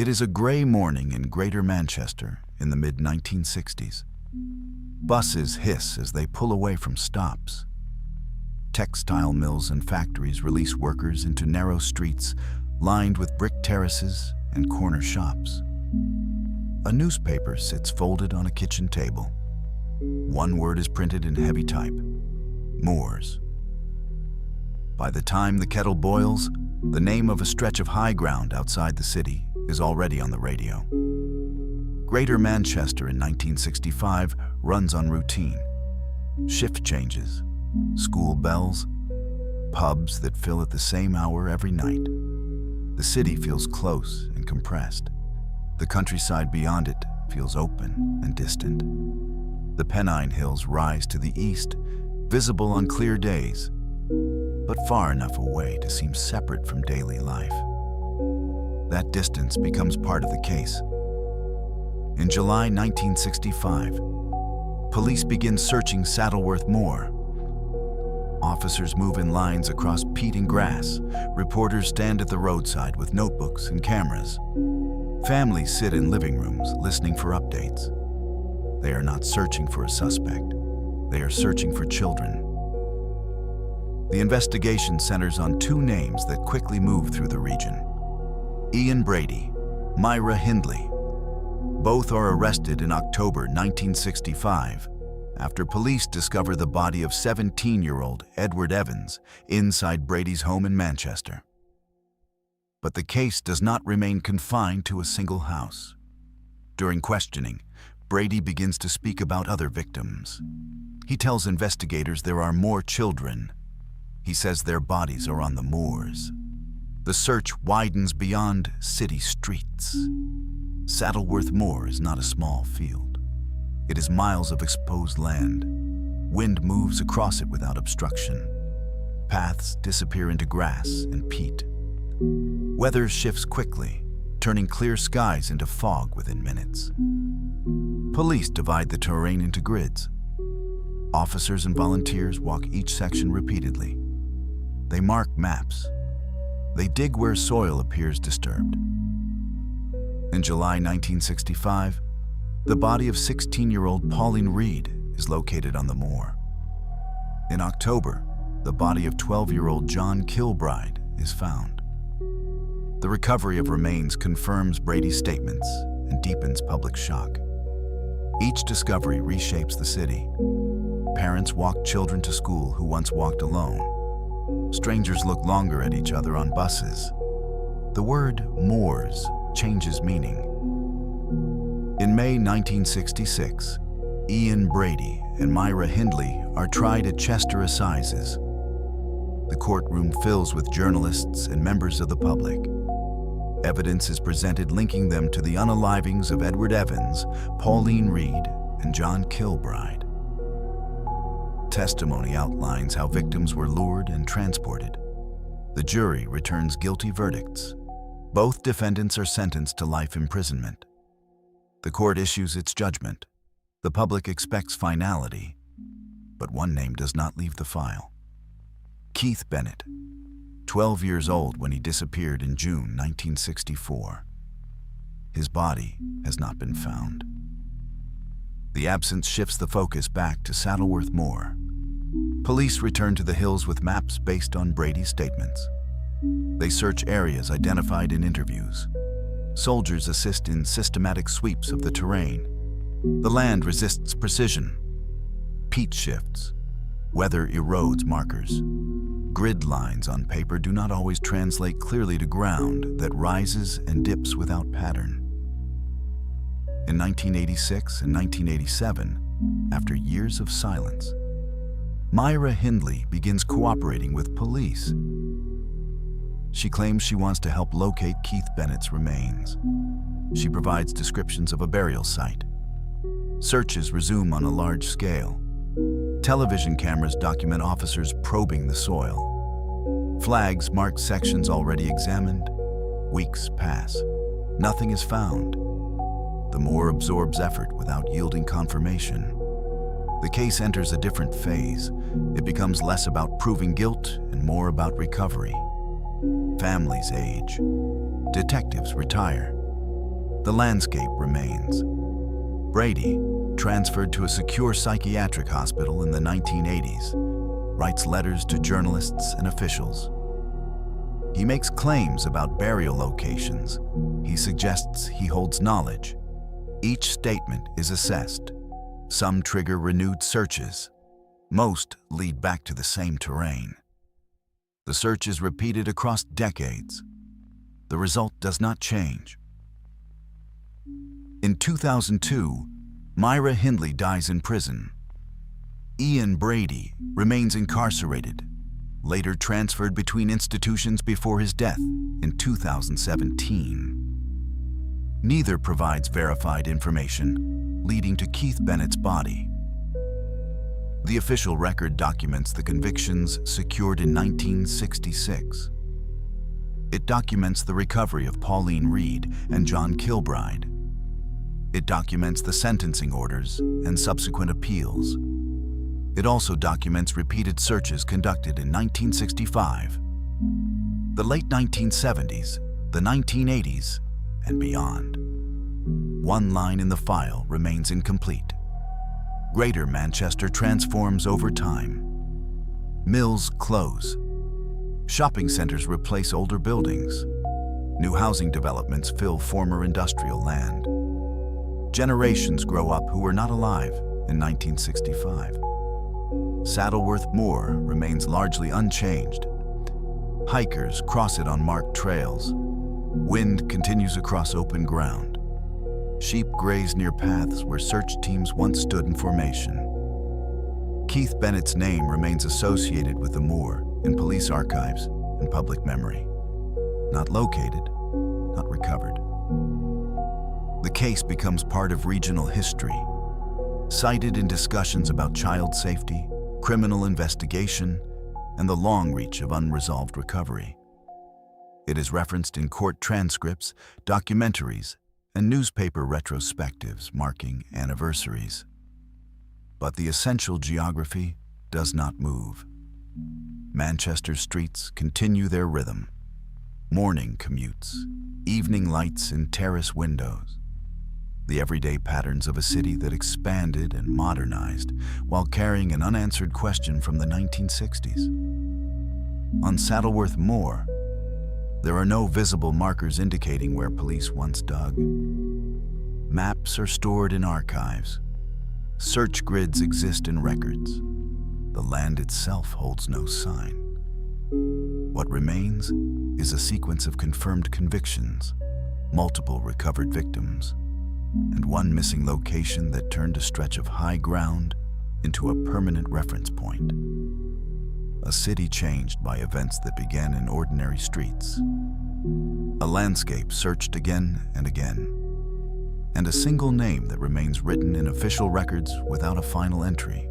It is a grey morning in Greater Manchester in the mid-1960s. Buses hiss as they pull away from stops. Textile mills and factories release workers into narrow streets lined with brick terraces and corner shops. A newspaper sits folded on a kitchen table. One word is printed in heavy type: Moors. By the time the kettle boils, the name of a stretch of high ground outside the city is already on the radio. Greater Manchester in 1965 runs on routine. Shift changes, school bells, pubs that fill at the same hour every night. The city feels close and compressed. The countryside beyond it feels open and distant. The Pennine Hills rise to the east, visible on clear days, but far enough away to seem separate from daily life. That distance becomes part of the case. In July 1965, police begin searching Saddleworth Moor. Officers move in lines across peat and grass. Reporters stand at the roadside with notebooks and cameras. Families sit in living rooms listening for updates. They are not searching for a suspect. They are searching for children. The investigation centers on two names that quickly move through the region: Ian Brady, Myra Hindley. Both are arrested in October 1965 after police discover the body of 17-year-old Edward Evans inside Brady's home in Manchester. But the case does not remain confined to a single house. During questioning, Brady begins to speak about other victims. He tells investigators there are more children. He says their bodies are on the moors. The search widens beyond city streets. Saddleworth Moor is not a small field. It is miles of exposed land. Wind moves across it without obstruction. Paths disappear into grass and peat. Weather shifts quickly, turning clear skies into fog within minutes. Police divide the terrain into grids. Officers and volunteers walk each section repeatedly. They mark maps. They dig where soil appears disturbed. In July 1965, the body of 16-year-old Pauline Reed is located on the moor. In October, the body of 12-year-old John Kilbride is found. The recovery of remains confirms Brady's statements and deepens public shock. Each discovery reshapes the city. Parents walk children to school who once walked alone. Strangers look longer at each other on buses. The word moors changes meaning. In May 1966, Ian Brady and Myra Hindley are tried at Chester Assizes. The courtroom fills with journalists and members of the public. Evidence is presented linking them to the unalivings of Edward Evans, Pauline Reed, and John Kilbride. Testimony outlines how victims were lured and transported. The jury returns guilty verdicts. Both defendants are sentenced to life imprisonment. The court issues its judgment. The public expects finality, but one name does not leave the file. Keith Bennett, 12 years old when he disappeared in June 1964. His body has not been found. The absence shifts the focus back to Saddleworth Moor. Police return to the hills with maps based on Brady's statements. They search areas identified in interviews. Soldiers assist in systematic sweeps of the terrain. The land resists precision. Peat shifts. Weather erodes markers. Grid lines on paper do not always translate clearly to ground that rises and dips without pattern. In 1986 and 1987, after years of silence, Myra Hindley begins cooperating with police. She claims she wants to help locate Keith Bennett's remains. She provides descriptions of a burial site. Searches resume on a large scale. Television cameras document officers probing the soil. Flags mark sections already examined. Weeks pass. Nothing is found. The moor absorbs effort without yielding confirmation. The case enters a different phase. It becomes less about proving guilt and more about recovery. Families age. Detectives retire. The landscape remains. Brady, transferred to a secure psychiatric hospital in the 1980s, writes letters to journalists and officials. He makes claims about burial locations. He suggests he holds knowledge. Each statement is assessed. Some trigger renewed searches. Most lead back to the same terrain. The search is repeated across decades. The result does not change. In 2002, Myra Hindley dies in prison. Ian Brady remains incarcerated, later transferred between institutions before his death in 2017. Neither provides verified information, leading to Keith Bennett's body. The official record documents the convictions secured in 1966. It documents the recovery of Pauline Reed and John Kilbride. It documents the sentencing orders and subsequent appeals. It also documents repeated searches conducted in 1965, the late 1970s, the 1980s, and beyond. One line in the file remains incomplete. Greater Manchester transforms over time. Mills close. Shopping centers replace older buildings. New housing developments fill former industrial land. Generations grow up who were not alive in 1965. Saddleworth Moor remains largely unchanged. Hikers cross it on marked trails. Wind continues across open ground. Sheep graze near paths where search teams once stood in formation. Keith Bennett's name remains associated with the moor in police archives and public memory. Not located, not recovered. The case becomes part of regional history, cited in discussions about child safety, criminal investigation, and the long reach of unresolved recovery. It is referenced in court transcripts, documentaries, and newspaper retrospectives marking anniversaries. But the essential geography does not move. Manchester's streets continue their rhythm. Morning commutes, evening lights in terrace windows. The everyday patterns of a city that expanded and modernized while carrying an unanswered question from the 1960s. On Saddleworth Moor, there are no visible markers indicating where police once dug. Maps are stored in archives. Search grids exist in records. The land itself holds no sign. What remains is a sequence of confirmed convictions, multiple recovered victims, and one missing location that turned a stretch of high ground into a permanent reference point. A city changed by events that began in ordinary streets. A landscape searched again and again. And a single name that remains written in official records without a final entry.